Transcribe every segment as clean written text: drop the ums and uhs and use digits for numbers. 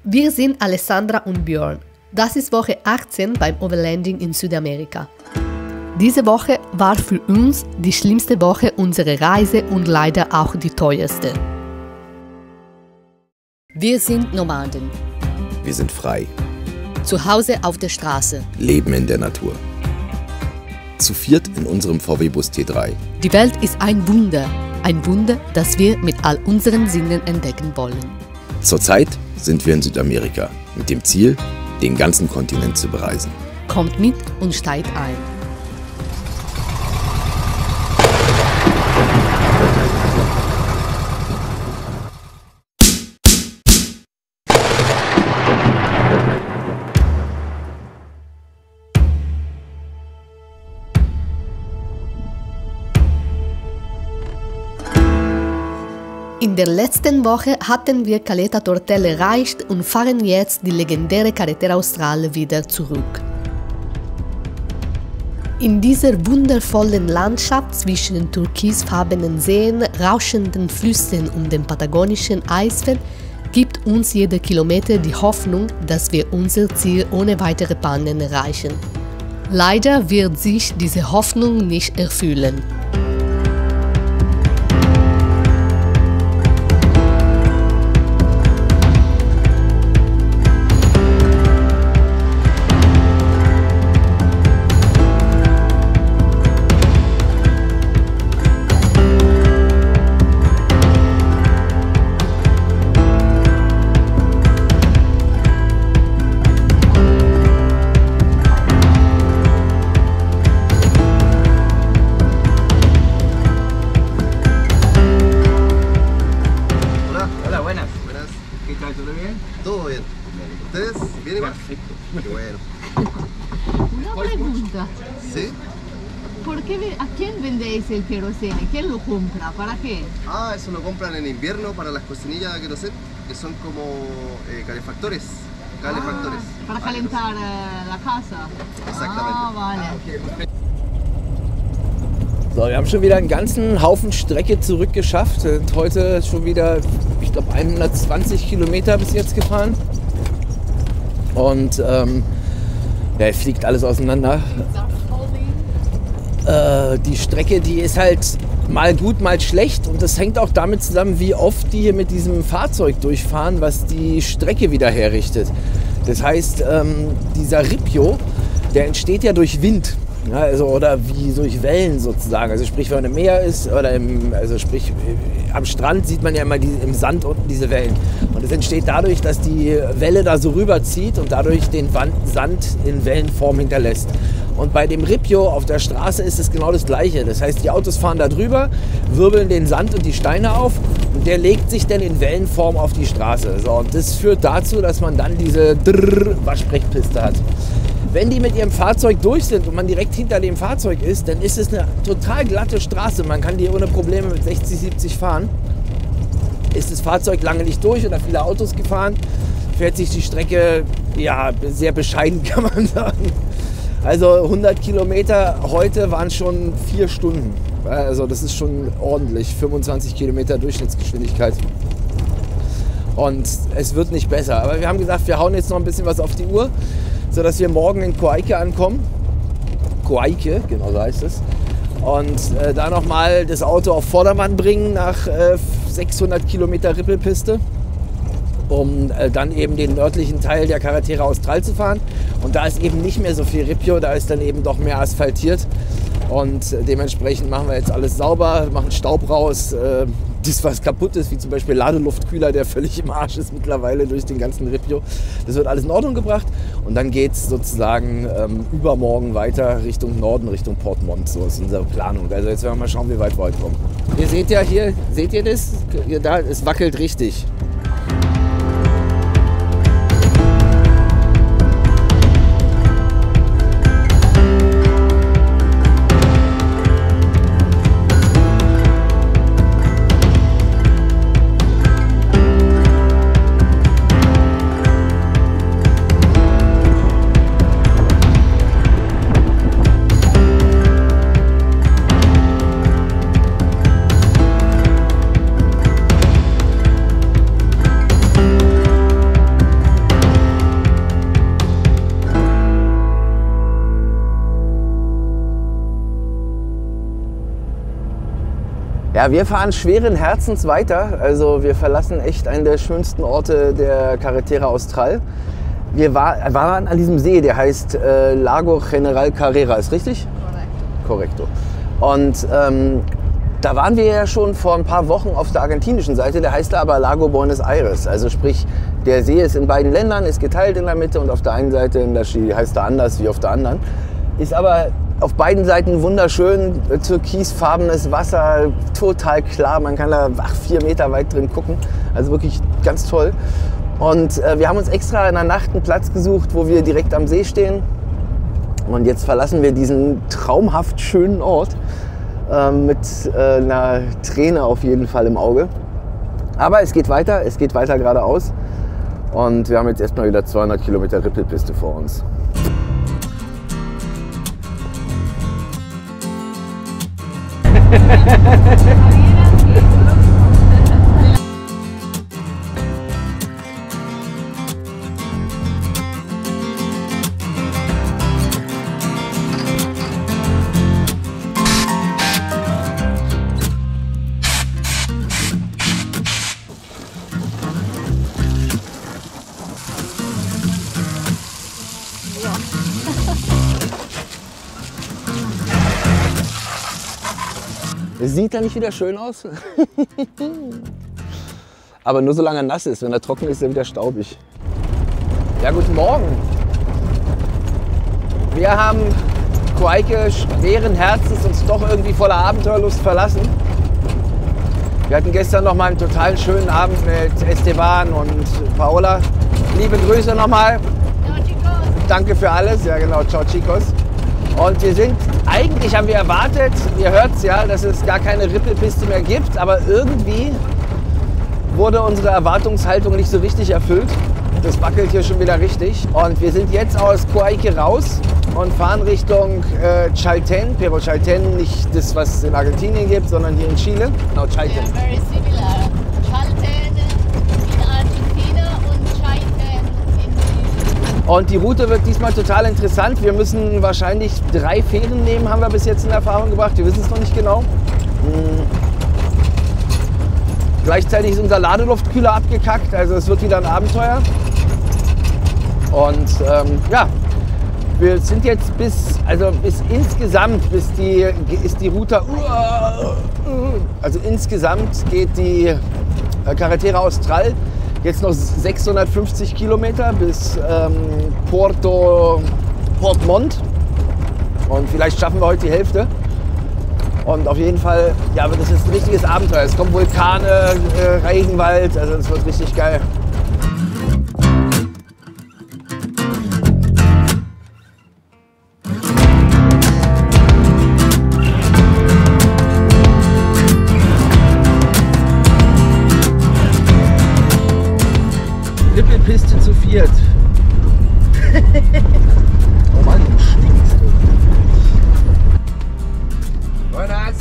Wir sind Alessandra und Björn. Das ist Woche 18 beim Overlanding in Südamerika. Diese Woche war für uns die schlimmste Woche unserer Reise und leider auch die teuerste. Wir sind Nomaden. Wir sind frei. Zu Hause auf der Straße. Leben in der Natur. Zu viert in unserem VW-Bus T3. Die Welt ist ein Wunder, das wir mit all unseren Sinnen entdecken wollen. Zurzeit sind wir in Südamerika mit dem Ziel, den ganzen Kontinent zu bereisen. Kommt mit und steigt ein. In der letzten Woche hatten wir Caleta Tortel erreicht und fahren jetzt die legendäre Carretera Austral wieder zurück. In dieser wundervollen Landschaft zwischen den türkisfarbenen Seen, rauschenden Flüssen und dem patagonischen Eisfeld gibt uns jeder Kilometer die Hoffnung, dass wir unser Ziel ohne weitere Pannen erreichen. Leider wird sich diese Hoffnung nicht erfüllen. Todo bien. ¿Ustedes? ¿Bien igual? Qué bueno. Una pregunta. ¿Sí? ¿A quién vendéis el querosene? ¿Quién lo compra? ¿Para qué? Ah, eso lo compran en invierno para las cocinillas de queroseno, que son como calefactores. Para calentar la casa. Exactamente. Ah, vale. So, wir haben schon wieder einen ganzen Haufen Strecke zurückgeschafft. Sind heute schon wieder, ich glaube, 120 Kilometer bis jetzt gefahren. Und ja, fliegt alles auseinander. Die Strecke, die ist halt mal gut, mal schlecht. Und das hängt auch damit zusammen, wie oft die hier mit diesem Fahrzeug durchfahren, was die Strecke wieder herrichtet. Das heißt, dieser Ripio, der entsteht ja durch Wind. Ja, also, oder wie durch Wellen sozusagen. Also sprich, wenn man im Meer ist oder am Strand sieht man ja immer im Sand unten diese Wellen. Und es entsteht dadurch, dass die Welle da so rüberzieht und dadurch den Sand in Wellenform hinterlässt. Und bei dem Ripio auf der Straße ist es genau das Gleiche. Das heißt, die Autos fahren da drüber, wirbeln den Sand und die Steine auf und der legt sich dann in Wellenform auf die Straße. So, und das führt dazu, dass man dann diese Waschbrechpiste hat. Wenn die mit ihrem Fahrzeug durch sind und man direkt hinter dem Fahrzeug ist, dann ist es eine total glatte Straße. Man kann die ohne Probleme mit 60, 70 fahren. Ist das Fahrzeug lange nicht durch oder viele Autos gefahren, fährt sich die Strecke ja sehr bescheiden, kann man sagen. Also 100 Kilometer heute waren schon 4 Stunden. Also das ist schon ordentlich, 25 Kilometer Durchschnittsgeschwindigkeit. Und es wird nicht besser. Aber wir haben gesagt, wir hauen jetzt noch ein bisschen was auf die Uhr, sodass wir morgen in Coyhaique ankommen. Coyhaique, genau so heißt es. Und da nochmal das Auto auf Vordermann bringen nach 600 Kilometer Rippelpiste, um dann eben den nördlichen Teil der Carretera Austral zu fahren. Und da ist eben nicht mehr so viel Ripio, da ist dann eben doch mehr asphaltiert. Und dementsprechend machen wir jetzt alles sauber, machen Staub raus. Das, was kaputt ist, wie zum Beispiel Ladeluftkühler, der völlig im Arsch ist mittlerweile durch den ganzen Ripio. Das wird alles in Ordnung gebracht und dann geht es sozusagen übermorgen weiter Richtung Norden, Richtung Portmont. So ist unsere Planung. Also jetzt werden wir mal schauen, wie weit wir heute kommen. Ihr seht ja hier, seht ihr das? Da, es wackelt richtig. Ja, wir fahren schweren Herzens weiter. Also wir verlassen echt einen der schönsten Orte der Carretera Austral. Wir waren an diesem See, der heißt Lago General Carrera, ist richtig? Korrekto. Und da waren wir ja schon vor ein paar Wochen auf der argentinischen Seite, der heißt da aber Lago Buenos Aires. Also sprich, der See ist in beiden Ländern, ist geteilt in der Mitte und auf der einen Seite heißt er anders wie auf der anderen. Ist aber auf beiden Seiten wunderschön, türkisfarbenes Wasser, total klar, man kann da 4 Meter weit drin gucken, also wirklich ganz toll. Und wir haben uns extra in der Nacht einen Platz gesucht, wo wir direkt am See stehen. Und jetzt verlassen wir diesen traumhaft schönen Ort mit einer Träne auf jeden Fall im Auge. Aber es geht weiter geradeaus. Und wir haben jetzt erstmal wieder 200 Kilometer Rippelpiste vor uns. Sieht er nicht wieder schön aus? Aber nur solange er nass ist. Wenn er trocken ist, ist er wieder staubig. Ja, guten Morgen. Wir haben Coyhaique schweren Herzens uns doch irgendwie voller Abenteuerlust verlassen. Wir hatten gestern noch mal einen total schönen Abend mit Esteban und Paola. Liebe Grüße nochmal. Ciao, chicos. Danke für alles. Ja genau, ciao chicos. Und eigentlich haben wir erwartet, ihr hört es ja, dass es gar keine Rippelpiste mehr gibt, aber irgendwie wurde unsere Erwartungshaltung nicht so richtig erfüllt. Das wackelt hier schon wieder richtig. Und wir sind jetzt aus Coyhaique raus und fahren Richtung Chaltén, Pero Chaltén, nicht das, was es in Argentinien gibt, sondern hier in Chile. Genau, They Chaltén. are very similar. Chaltén in Argentina und Chaltén in Chile. Und die Route wird diesmal total interessant. Wir müssen wahrscheinlich 3 Fähren nehmen, haben wir bis jetzt in Erfahrung gebracht. Wir wissen es noch nicht genau. Gleichzeitig ist unser Ladeluftkühler abgekackt, also es wird wieder ein Abenteuer. Und ja, wir sind jetzt ist die Route, also insgesamt geht die Carretera Austral jetzt noch 650 Kilometer bis Port Montt und vielleicht schaffen wir heute die Hälfte. Und auf jeden Fall, ja, das ist ein richtiges Abenteuer. Es kommen Vulkane, Regenwald, also es wird richtig geil. Rippelpiste zu viert. Oh Mann, du stinkst du. Buenas.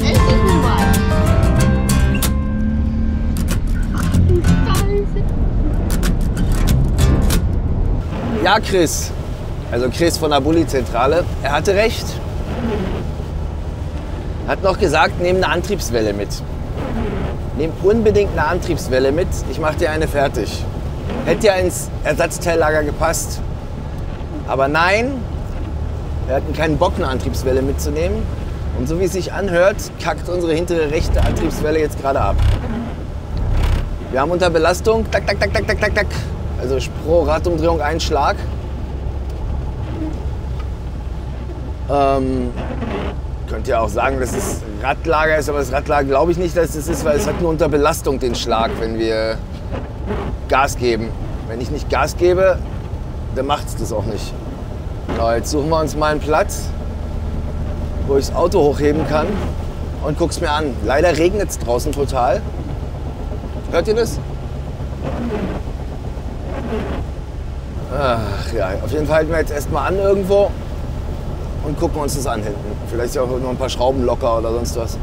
Este es muy mal. Ja, Chris. Also Chris von der Bulli-Zentrale. Er hatte recht. Hat noch gesagt, nehm eine Antriebswelle mit. Nehm unbedingt eine Antriebswelle mit. Ich mache dir eine fertig. Hätte ja ins Ersatzteillager gepasst. Aber nein, wir hatten keinen Bock, eine Antriebswelle mitzunehmen. Und so wie es sich anhört, kackt unsere hintere rechte Antriebswelle jetzt gerade ab. Wir haben unter Belastung, tak, tak, tak, tak, tak, tak, tak. Also pro Radumdrehung einen Schlag. Könnt ihr auch sagen, dass es Radlager ist, aber das Radlager glaube ich nicht, dass es ist, weil es hat nur unter Belastung den Schlag, wenn wir Gas geben. Wenn ich nicht Gas gebe, dann macht es das auch nicht. So, jetzt suchen wir uns mal einen Platz, wo ich das Auto hochheben kann und guck's mir an. Leider regnet es draußen total. Hört ihr das? Ach ja, auf jeden Fall halten wir jetzt erstmal an irgendwo und gucken uns das an hinten. Vielleicht ist auch noch ein paar Schrauben locker oder sonst was.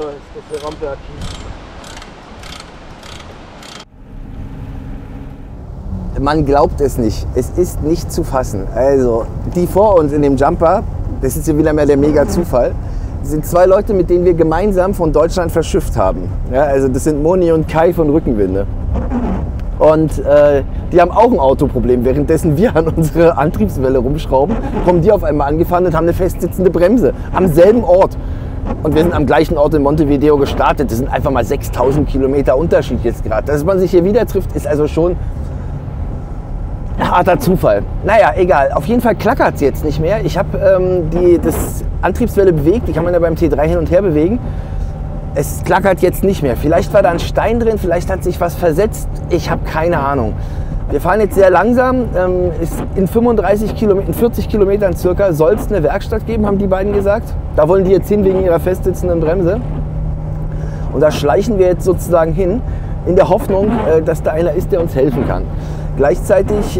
ist das Rampe. Man glaubt es nicht. Es ist nicht zu fassen. Also, die vor uns in dem Jumper, das ist ja wieder mehr der Mega-Zufall, sind zwei Leute, mit denen wir gemeinsam von Deutschland verschifft haben. Ja, also das sind Moni und Kai von Rückenwinde. Und die haben auch ein Autoproblem. Währenddessen wir an unsere Antriebswelle rumschrauben, kommen die auf einmal angefahren und haben eine festsitzende Bremse. Am selben Ort. Und wir sind am gleichen Ort in Montevideo gestartet. Das sind einfach mal 6000 Kilometer Unterschied jetzt gerade. Dass man sich hier wieder trifft, ist also schon ein harter Zufall. Naja, egal. Auf jeden Fall klackert es jetzt nicht mehr. Ich habe das Antriebswelle bewegt. Die kann man ja beim T3 hin und her bewegen. Es klackert jetzt nicht mehr. Vielleicht war da ein Stein drin, vielleicht hat sich was versetzt. Ich habe keine Ahnung. Wir fahren jetzt sehr langsam. In 40 Kilometern circa soll es eine Werkstatt geben, haben die beiden gesagt. Da wollen die jetzt hin wegen ihrer festsitzenden Bremse. Und da schleichen wir jetzt sozusagen hin, in der Hoffnung, dass da einer ist, der uns helfen kann. Gleichzeitig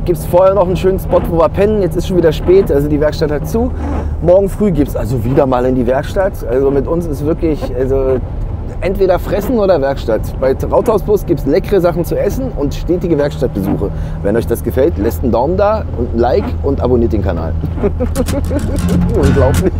gibt es vorher noch einen schönen Spot, wo wir pennen. Jetzt ist schon wieder spät, also die Werkstatt hat zu. Morgen früh gibt es also wieder mal in die Werkstatt. Also mit uns ist wirklich entweder fressen oder Werkstatt. Bei Rauthausbus gibt es leckere Sachen zu essen und stetige Werkstattbesuche. Wenn euch das gefällt, lasst einen Daumen da und ein Like und abonniert den Kanal. Unglaublich.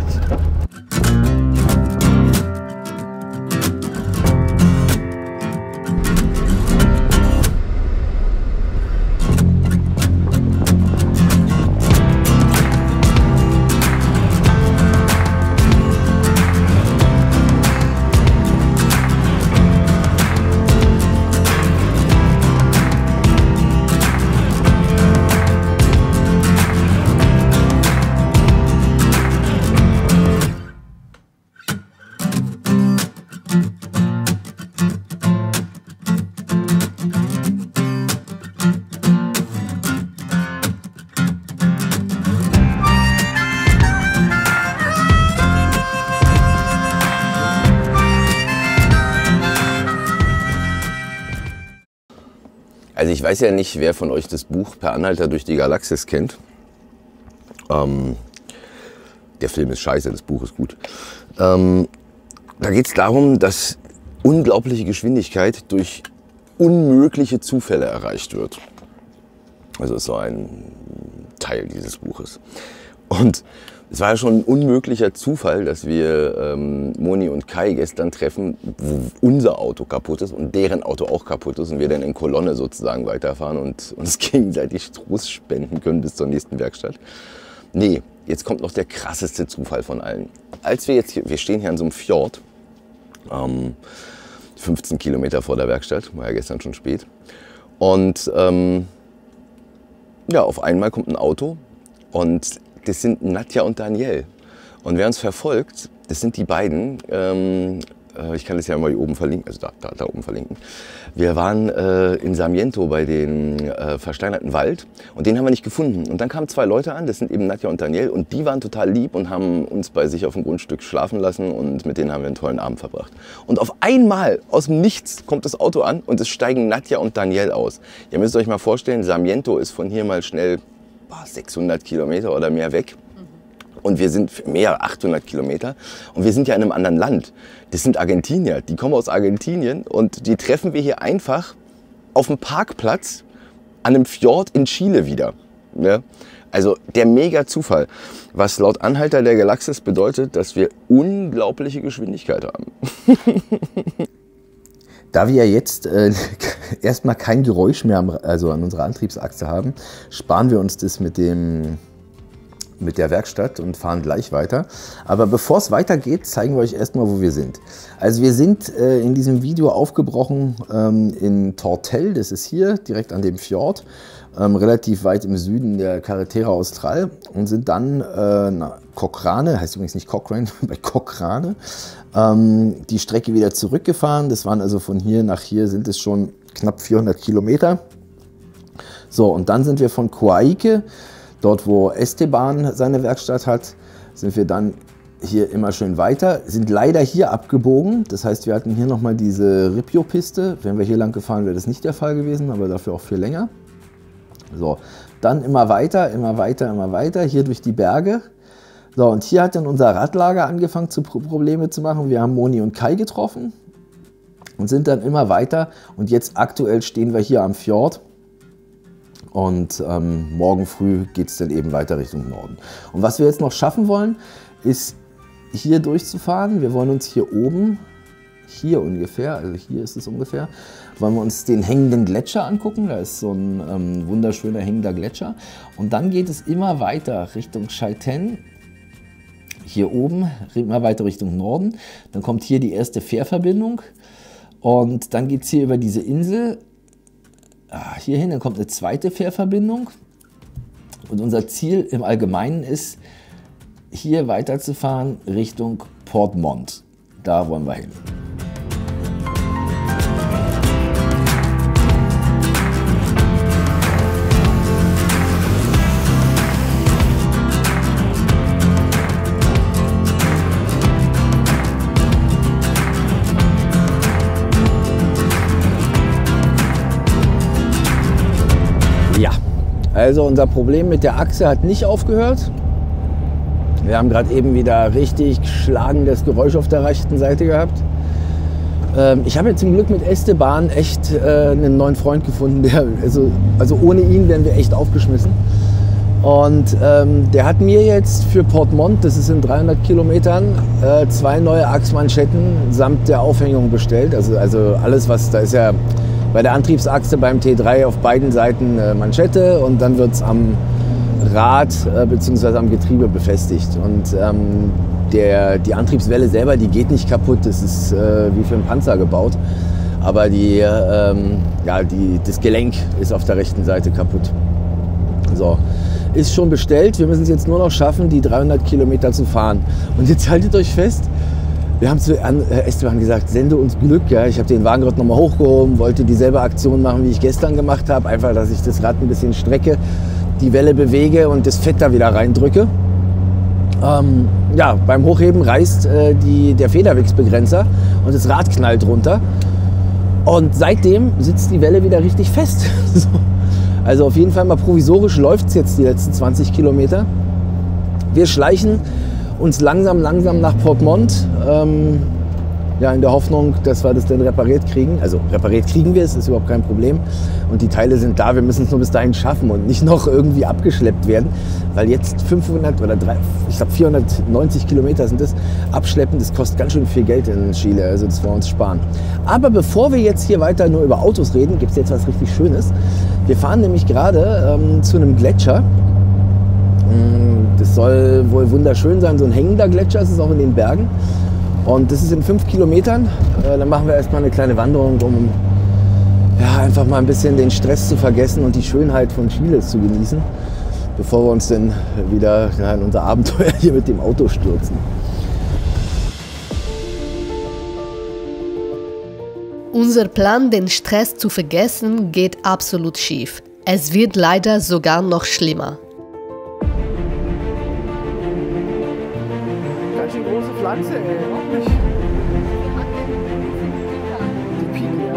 Also ich weiß ja nicht, wer von euch das Buch Per Anhalter durch die Galaxis kennt. Der Film ist scheiße, das Buch ist gut. Da geht es darum, dass unglaubliche Geschwindigkeit durch unmögliche Zufälle erreicht wird. Also ist so ein Teil dieses Buches. Und es war ja schon ein unmöglicher Zufall, dass wir Moni und Kai gestern treffen, wo unser Auto kaputt ist und deren Auto auch kaputt ist und wir dann in Kolonne sozusagen weiterfahren und uns gegenseitig Trost spenden können bis zur nächsten Werkstatt. Nee, jetzt kommt noch der krasseste Zufall von allen. Als wir jetzt hier, wir stehen hier an so einem Fjord, 15 Kilometer vor der Werkstatt, war ja gestern schon spät. Und ja, auf einmal kommt ein Auto und das sind Nadja und Daniel. Und wer uns verfolgt, das sind die beiden. Ich kann das ja mal hier oben verlinken, also da oben verlinken. Wir waren in Sarmiento bei den versteinerten Wald und den haben wir nicht gefunden. Und dann kamen zwei Leute an, das sind eben Nadja und Daniel und die waren total lieb und haben uns bei sich auf dem Grundstück schlafen lassen und mit denen haben wir einen tollen Abend verbracht. Und auf einmal, aus dem Nichts, kommt das Auto an und es steigen Nadja und Daniel aus. Ihr müsst euch mal vorstellen, Sarmiento ist von hier mal schnell 600 Kilometer oder mehr weg. Und wir sind mehr, 800 Kilometer. Und wir sind ja in einem anderen Land. Das sind Argentinier. Die kommen aus Argentinien und die treffen wir hier einfach auf dem Parkplatz an einem Fjord in Chile wieder. Ja? Also der Mega-Zufall. Was laut Anhalter der Galaxis bedeutet, dass wir unglaubliche Geschwindigkeit haben. Da wir jetzt erstmal kein Geräusch mehr an unserer Antriebsachse haben, sparen wir uns das mit der Werkstatt und fahren gleich weiter. Aber bevor es weitergeht, zeigen wir euch erstmal, wo wir sind. Also wir sind in diesem Video aufgebrochen in Tortel, das ist hier direkt an dem Fjord, relativ weit im Süden der Carretera Austral und sind dann nach Cochrane, heißt übrigens nicht Cochrane, bei Cochrane, die Strecke wieder zurückgefahren. Das waren also von hier nach hier sind es schon knapp 400 Kilometer. So, und dann sind wir von Coaique, dort wo Esteban seine Werkstatt hat, sind wir dann hier immer schön weiter, sind leider hier abgebogen. Das heißt, wir hatten hier nochmal diese Ripio-Piste. Wären wir hier lang gefahren, wäre das nicht der Fall gewesen, aber dafür auch viel länger. So, dann immer weiter, immer weiter, immer weiter, hier durch die Berge. So, und hier hat dann unser Radlager angefangen zu Probleme zu machen. Wir haben Moni und Kai getroffen und sind dann immer weiter. Und jetzt aktuell stehen wir hier am Fjord. Und morgen früh geht es dann eben weiter Richtung Norden. Und was wir jetzt noch schaffen wollen, ist hier durchzufahren. Wir wollen uns hier oben, hier ungefähr, also hier ist es ungefähr, wollen wir uns den hängenden Gletscher angucken. Da ist so ein wunderschöner hängender Gletscher. Und dann geht es immer weiter Richtung Chaiten. Hier oben, immer weiter Richtung Norden. Dann kommt hier die erste Fährverbindung. Und dann geht es hier über diese Insel hierhin, dann kommt eine zweite Fährverbindung. Und unser Ziel im Allgemeinen ist, hier weiterzufahren Richtung Portmont. Da wollen wir hin. Also unser Problem mit der Achse hat nicht aufgehört. Wir haben gerade eben wieder richtig schlagendes Geräusch auf der rechten Seite gehabt. Ich habe jetzt zum Glück mit Esteban echt einen neuen Freund gefunden. Also ohne ihn wären wir echt aufgeschmissen. Und der hat mir jetzt für Portmont, das ist in 300 Kilometern, 2 neue Achsmanschetten samt der Aufhängung bestellt. Also alles, was da ist ja bei der Antriebsachse beim T3 auf beiden Seiten Manschette und dann wird es am Rad bzw. am Getriebe befestigt. Und die Antriebswelle selber, die geht nicht kaputt, das ist wie für einen Panzer gebaut. Aber das Gelenk ist auf der rechten Seite kaputt. So, ist schon bestellt, wir müssen es jetzt nur noch schaffen, die 300 Kilometer zu fahren. Und jetzt haltet euch fest, wir haben zu Esteban gesagt, sende uns Glück. Ja. Ich habe den Wagen gerade nochmal hochgehoben, wollte dieselbe Aktion machen, wie ich gestern gemacht habe. Einfach, dass ich das Rad ein bisschen strecke, die Welle bewege und das Fett da wieder reindrücke. Beim Hochheben reißt der Federwegsbegrenzer und das Rad knallt runter. Und seitdem sitzt die Welle wieder richtig fest. Also auf jeden Fall mal provisorisch läuft es jetzt die letzten 20 Kilometer. Wir schleichen uns langsam nach Portmont, in der Hoffnung, dass wir das dann repariert kriegen. Also repariert kriegen wir es, ist überhaupt kein Problem. Und die Teile sind da, wir müssen es nur bis dahin schaffen und nicht noch irgendwie abgeschleppt werden. Weil jetzt 490 Kilometer sind das, abschleppen, das kostet ganz schön viel Geld in Chile, also das wollen wir uns sparen. Aber bevor wir jetzt hier weiter nur über Autos reden, gibt es jetzt was richtig Schönes. Wir fahren nämlich gerade zu einem Gletscher. Das soll wohl wunderschön sein, so ein hängender Gletscher ist es auch in den Bergen. Und das ist in 5 Kilometern. Dann machen wir erstmal eine kleine Wanderung, um einfach mal ein bisschen den Stress zu vergessen und die Schönheit von Chile zu genießen, bevor wir uns dann wieder in unser Abenteuer hier mit dem Auto stürzen. Unser Plan, den Stress zu vergessen, geht absolut schief. Es wird leider sogar noch schlimmer. Ganz schön große Pflanze, ey, auch nicht. Die Pinie.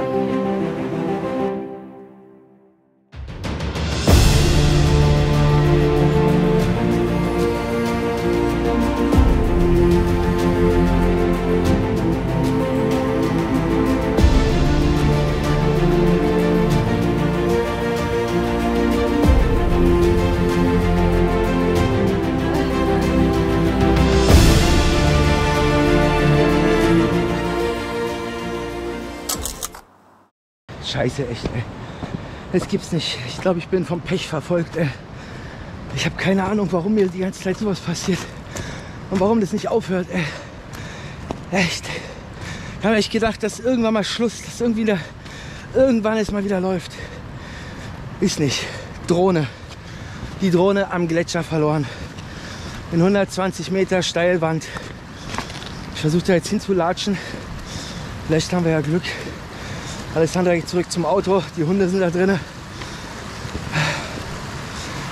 Scheiße, echt, ey. Das gibt's nicht. Ich glaube, ich bin vom Pech verfolgt, ey. Ich habe keine Ahnung, warum mir die ganze Zeit sowas passiert. Und warum das nicht aufhört, ey. Echt. Ich habe echt gedacht, dass irgendwann mal Schluss, dass irgendwann es mal wieder läuft. Ist nicht. Drohne. Die Drohne am Gletscher verloren. In 120 Meter Steilwand. Ich versuche da jetzt hinzulatschen. Vielleicht haben wir ja Glück. Alessandra geht zurück zum Auto, die Hunde sind da drin.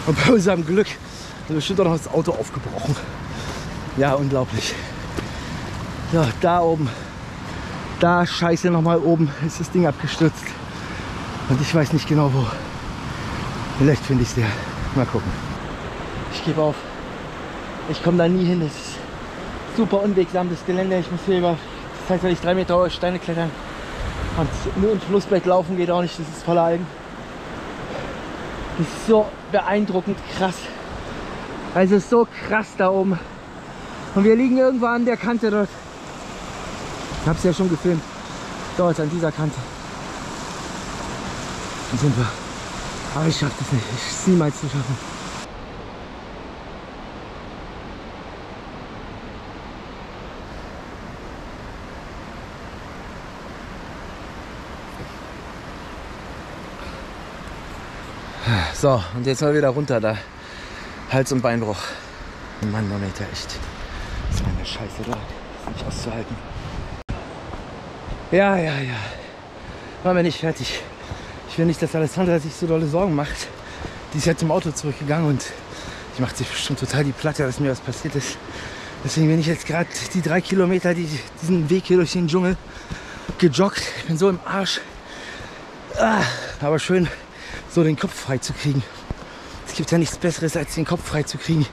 Und bei unserem Glück ist bestimmt auch noch das Auto aufgebrochen. Ja, unglaublich. So, da oben, da scheiße nochmal oben ist das Ding abgestürzt. Und ich weiß nicht genau wo. Vielleicht finde ich es ja. Mal gucken. Ich gebe auf. Ich komme da nie hin. Es ist super unwegsam, das Gelände. Ich muss hier über, das heißt, wenn ich 3 Meter hohe Steine klettern und nur im Flussbett laufen geht auch nicht. Das ist voller Algen. Das ist so beeindruckend krass. Also es ist so krass da oben. Und wir liegen irgendwo an der Kante dort. Ich habe es ja schon gefilmt. Dort an dieser Kante. Da sind wir. Aber ich schaffe das nicht. Ich es niemals zu schaffen. So, und jetzt mal wieder runter da. Hals- und Beinbruch. Manometer, echt. Das ist meine Scheiße da. Das ist nicht auszuhalten. Ja. Waren wir nicht fertig. Ich will nicht, dass Alessandra sich so dolle Sorgen macht. Die ist ja zum Auto zurückgegangen und die macht sich bestimmt total die Platte, dass mir was passiert ist. Deswegen bin ich jetzt gerade die 3 Kilometer diesen Weg hier durch den Dschungel gejoggt. Ich bin so im Arsch. Aber schön, so den Kopf frei zu kriegen. Es gibt ja nichts Besseres, als den Kopf frei zu kriegen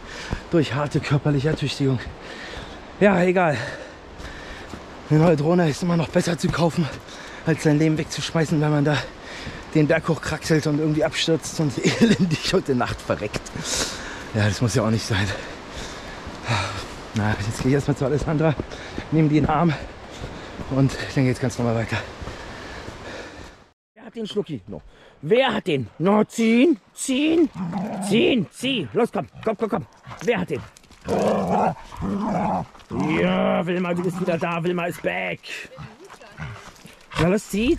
durch harte körperliche Ertüchtigung. Ja, egal. Eine neue Drohne ist immer noch besser zu kaufen, als sein Leben wegzuschmeißen, wenn man da den Berg hochkraxelt und irgendwie abstürzt und elendig heute Nacht verreckt. Ja, das muss ja auch nicht sein. Na, jetzt gehe ich erstmal zu Alessandra, nehme die in den Arm und dann geht es ganz normal weiter. Wer hat den Schlucki? No. Wer hat den? No, zieh. Los, komm. Wer hat den? Ja, Wilma, du bist wieder da. Wilma ist back. Na los, zieh.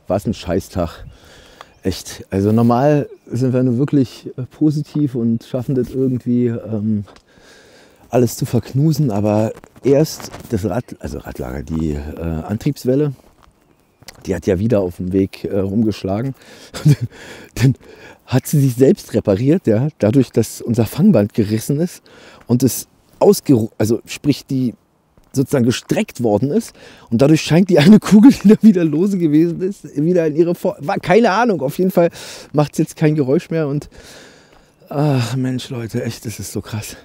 Was ein Scheißtag. Echt. Also normal sind wir nur wirklich positiv und schaffen das irgendwie alles zu verknusen, aber erst das Radlager, die Antriebswelle, die hat ja wieder auf dem Weg rumgeschlagen. Dann hat sie sich selbst repariert, ja, dadurch, dass unser Fangband gerissen ist und es die sozusagen gestreckt worden ist und dadurch scheint die eine Kugel, die da wieder lose gewesen ist, wieder in ihre Form. War keine Ahnung, auf jeden Fall macht es jetzt kein Geräusch mehr und ach Mensch Leute, echt, das ist so krass.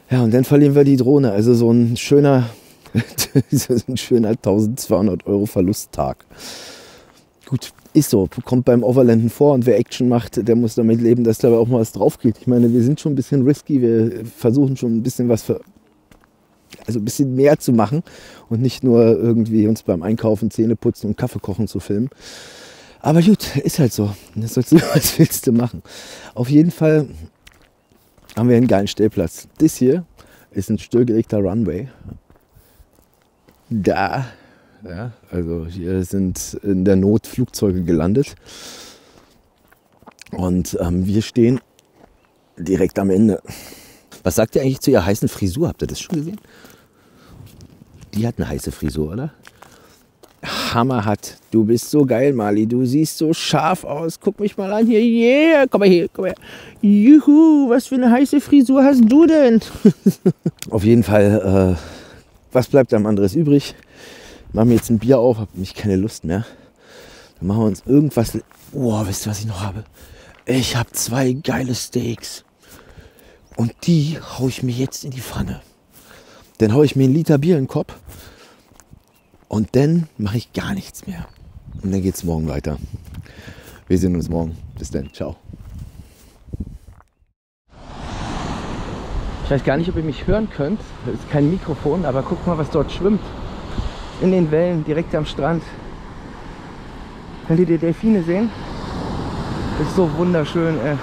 Ja, und dann verlieren wir die Drohne, also so ein schöner 1200 € Verlusttag. Gut, ist so, kommt beim Overlanden vor und wer Action macht, der muss damit leben, dass dabei auch mal was drauf geht. Ich meine, wir sind schon ein bisschen risky, wir versuchen schon ein bisschen ein bisschen mehr zu machen und nicht nur irgendwie uns beim Einkaufen, Zähne putzen und Kaffee kochen zu filmen. Aber gut, ist halt so. Das was willst du machen? Auf jeden Fall haben wir einen geilen Stellplatz. Das hier ist ein stillgelegter Runway. Da, ja, also hier sind in der Not Flugzeuge gelandet. Und wir stehen direkt am Ende. Was sagt ihr eigentlich zu ihrer heißen Frisur? Habt ihr das schon gesehen? Die hat eine heiße Frisur, oder? Hammerhart. Du bist so geil, Mali. Du siehst so scharf aus. Guck mich mal an hier. Yeah, komm mal her, komm her. Juhu, was für eine heiße Frisur hast du denn? Auf jeden Fall, was bleibt einem anderes übrig? Machen wir jetzt ein Bier auf, habe nämlich keine Lust mehr. Dann machen wir uns irgendwas. Oh, wisst ihr, was ich noch habe? Ich habe 2 geile Steaks. Und die haue ich mir jetzt in die Pfanne. Dann haue ich mir 1 Liter Bier in den Kopf. Und dann mache ich gar nichts mehr. Und dann geht es morgen weiter. Wir sehen uns morgen. Bis dann. Ciao. Ich weiß gar nicht, ob ihr mich hören könnt. Das ist kein Mikrofon, aber guckt mal, was dort schwimmt. In den Wellen, direkt am Strand. Könnt ihr die Delfine sehen? Das ist so wunderschön, ey.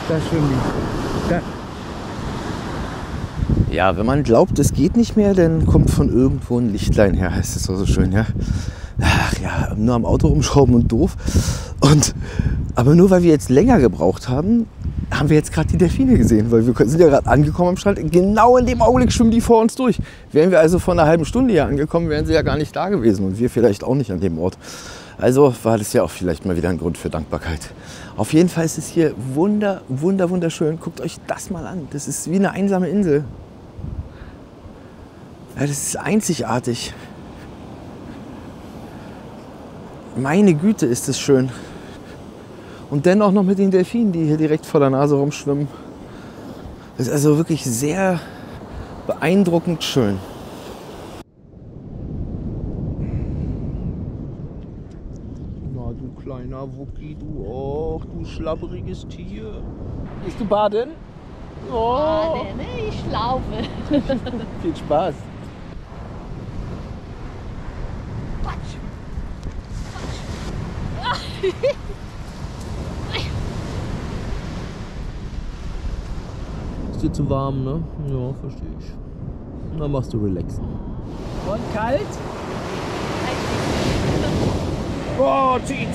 Da schwimmen die. Da. Ja, wenn man glaubt, es geht nicht mehr, dann kommt von irgendwo ein Lichtlein her, heißt es so schön, ja. Ach ja, nur am Auto rumschrauben und doof. Aber nur weil wir jetzt länger gebraucht haben, haben wir jetzt gerade die Delfine gesehen, weil wir sind ja gerade angekommen am Strand. Genau in dem Augenblick schwimmen die vor uns durch. Wären wir also vor einer halben Stunde hier angekommen, wären sie ja gar nicht da gewesen und wir vielleicht auch nicht an dem Ort. Also war das ja auch vielleicht mal wieder ein Grund für Dankbarkeit. Auf jeden Fall ist es hier wunderschön. Guckt euch das mal an. Das ist wie eine einsame Insel. Ja, das ist einzigartig. Meine Güte, ist das schön. Und dennoch noch mit den Delfinen, die hier direkt vor der Nase rumschwimmen. Das ist also wirklich sehr beeindruckend schön. Na du kleiner Wookie, du auch, du schlabberiges Tier. Gehst du baden? Oh. Baden, ich laufe. Viel Spaß. Ist dir zu warm, ne? Ja, verstehe ich. Dann machst du relaxen. Und kalt? Oh, zieh.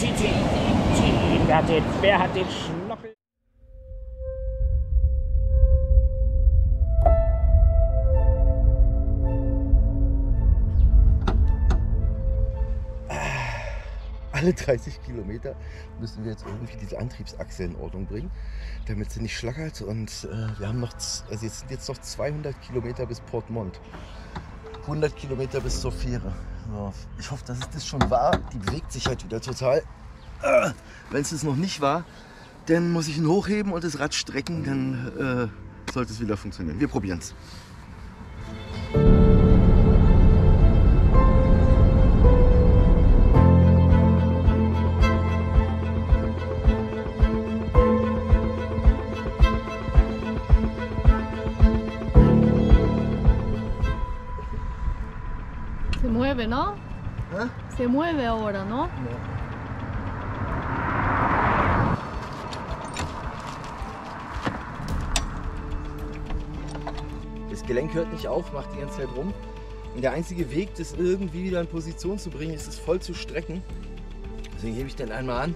Wer hat den Schnuckel? Alle 30 Kilometer müssen wir jetzt irgendwie diese Antriebsachse in Ordnung bringen, damit sie nicht schlackert. Und wir haben noch, also jetzt sind jetzt noch 200 Kilometer bis Portmont, 100 Kilometer bis zur Fähre. So, ich hoffe, dass es das schon war. Die bewegt sich halt wieder total. Wenn es das noch nicht war, dann muss ich ihn hochheben und das Rad strecken, dann sollte es wieder funktionieren. Wir probieren es. Se mueve, ¿no? ¿Ah? Se mueve ahora, ¿no? Das Gelenk hört nicht auf, macht die ganze Zeit rum. Und der einzige Weg, das irgendwie wieder in Position zu bringen, ist es voll zu strecken. Deswegen hebe ich den einmal an,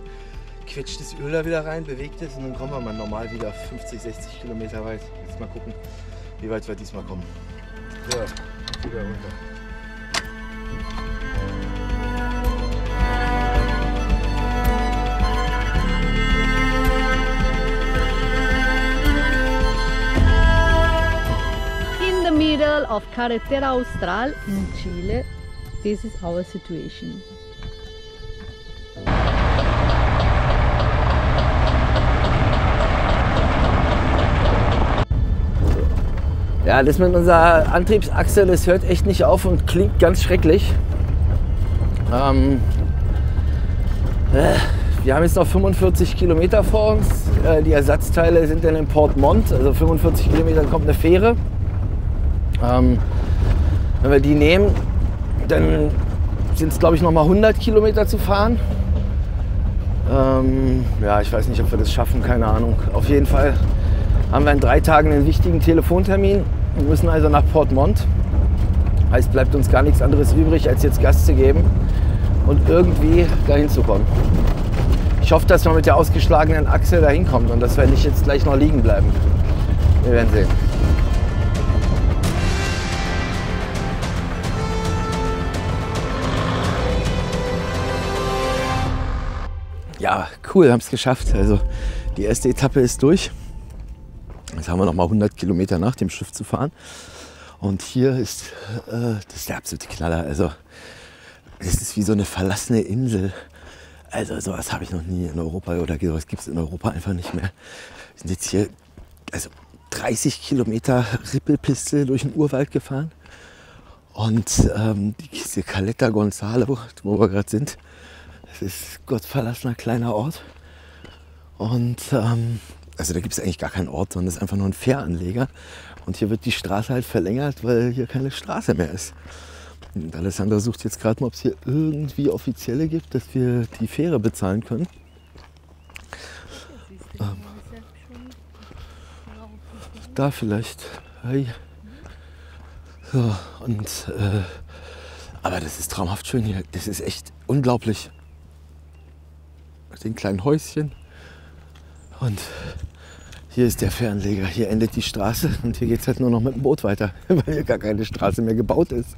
quetscht das Öl da wieder rein, bewegt es und dann kommen wir mal normal wieder 50, 60 Kilometer weit. Jetzt mal gucken, wie weit wir diesmal kommen. So, wieder runter. In the middle of Carretera Austral in Chile, this is our situation. Ja, das mit unserer Antriebsachse, das hört echt nicht auf und klingt ganz schrecklich. Wir haben jetzt noch 45 Kilometer vor uns. Die Ersatzteile sind dann in Portmont, also 45 Kilometer kommt eine Fähre. Wenn wir die nehmen, dann sind es glaube ich noch mal 100 Kilometer zu fahren. Ja, ich weiß nicht, ob wir das schaffen, keine Ahnung. Auf jeden Fall haben wir in 3 Tagen einen wichtigen Telefontermin. Wir müssen also nach Portmont. Heißt, bleibt uns gar nichts anderes übrig, als jetzt Gas zu geben und irgendwie dahin zu kommen. Ich hoffe, dass wir mit der ausgeschlagenen Achse dahin kommen und dass wir nicht jetzt gleich noch liegen bleiben. Wir werden sehen. Ja, cool, haben es geschafft. Also die erste Etappe ist durch. Jetzt haben wir noch mal 100 Kilometer nach dem Schiff zu fahren. Und hier ist das ist der absolute Knaller. Also es ist wie so eine verlassene Insel. Also sowas habe ich noch nie in Europa oder sowas gibt es in Europa einfach nicht mehr. Wir sind jetzt hier also 30 Kilometer Rippelpiste durch den Urwald gefahren. Und diese Caleta Gonzalo, wo wir gerade sind, das ist gottverlassener kleiner Ort. Und also da gibt es eigentlich gar keinen Ort, sondern es ist einfach nur ein Fähranleger. Und hier wird die Straße halt verlängert, weil hier keine Straße mehr ist. Und Alessandra sucht jetzt gerade mal, ob es hier irgendwie Offizielle gibt, dass wir die Fähre bezahlen können. Da vielleicht. Hey. So, und, aber das ist traumhaft schön hier. Das ist echt unglaublich. Mit den kleinen Häuschen. Und Hier ist der Fähranleger, hier endet die Straße und hier geht es halt nur noch mit dem Boot weiter, weil hier gar keine Straße mehr gebaut ist.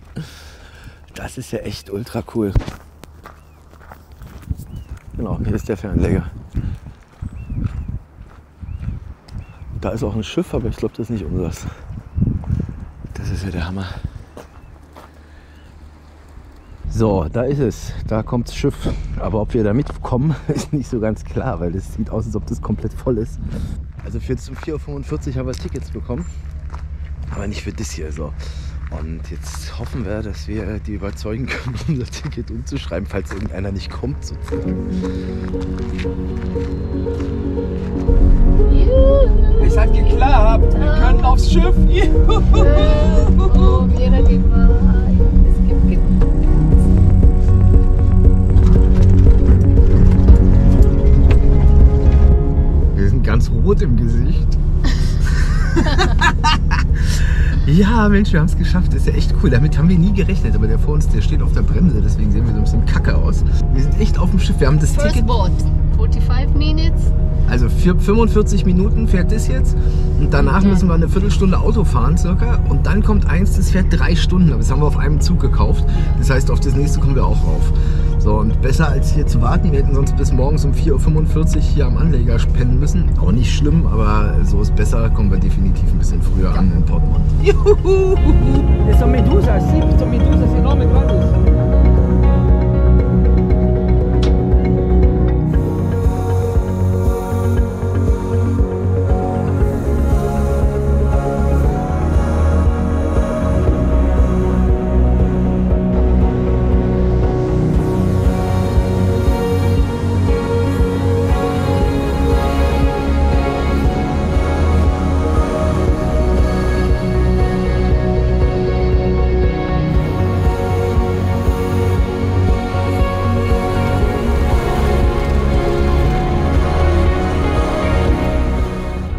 Das ist ja echt ultra cool. Genau, hier ist der Fähranleger. Da ist auch ein Schiff, aber ich glaube, das ist nicht unseres. Das ist ja der Hammer. So, da ist es. Da kommt das Schiff. Aber ob wir da mitkommen, ist nicht so ganz klar, weil es sieht aus, als ob das komplett voll ist. Also für jetzt um 4:45 Uhr haben wir Tickets bekommen. Aber nicht für das hier. So. Und jetzt hoffen wir, dass wir die überzeugen können, unser Ticket umzuschreiben, falls irgendeiner nicht kommt sozusagen. Es hat geklappt. Wir können aufs Schiff. Oh, mira que mal. Es gibt Wir sind ganz rot im Gesicht. Ja, Mensch, wir haben es geschafft. Das ist ja echt cool. Damit haben wir nie gerechnet. Aber der vor uns, der steht auf der Bremse. Deswegen sehen wir so ein bisschen kacke aus. Wir sind echt auf dem Schiff. Wir haben das First Ticket. boat, 45 minutes. Also 45 Minuten fährt das jetzt. Und danach müssen wir eine Viertelstunde Auto fahren circa. Und dann kommt eins, das fährt 3 Stunden. Aber das haben wir auf einem Zug gekauft. Das heißt, auf das nächste kommen wir auch rauf. So, und besser als hier zu warten. Wir hätten sonst bis morgens um 4:45 Uhr hier am Anleger pennen müssen. Auch nicht schlimm, aber so ist besser. Kommen wir definitiv ein bisschen früher an in Portmont. Juhu! Das sind Medusas, sí, son medusas enorme grandes.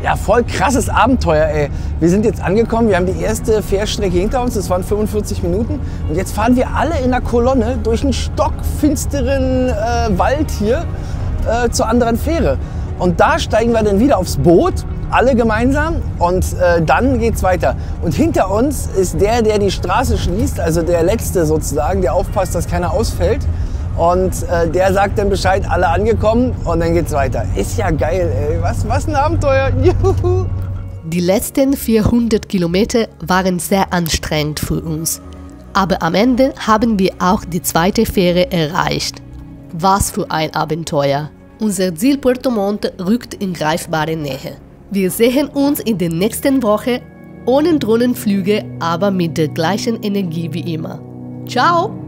Ja, voll krasses Abenteuer, ey. Wir sind jetzt angekommen, wir haben die erste Fährstrecke hinter uns, das waren 45 Minuten. Und jetzt fahren wir alle in einer Kolonne durch einen stockfinsteren Wald hier zur anderen Fähre. Und da steigen wir dann wieder aufs Boot, alle gemeinsam, und dann geht's weiter. Und hinter uns ist der die Straße schließt, also der Letzte sozusagen, der aufpasst, dass keiner ausfällt. Und der sagt dann Bescheid, alle angekommen, und dann geht's weiter. Ist ja geil, ey. Was ein Abenteuer. Juhu. Die letzten 400 Kilometer waren sehr anstrengend für uns. Aber am Ende haben wir auch die zweite Fähre erreicht. Was für ein Abenteuer! Unser Ziel Puerto Montt rückt in greifbare Nähe. Wir sehen uns in der nächsten Woche ohne Drohnenflüge, aber mit der gleichen Energie wie immer. Ciao!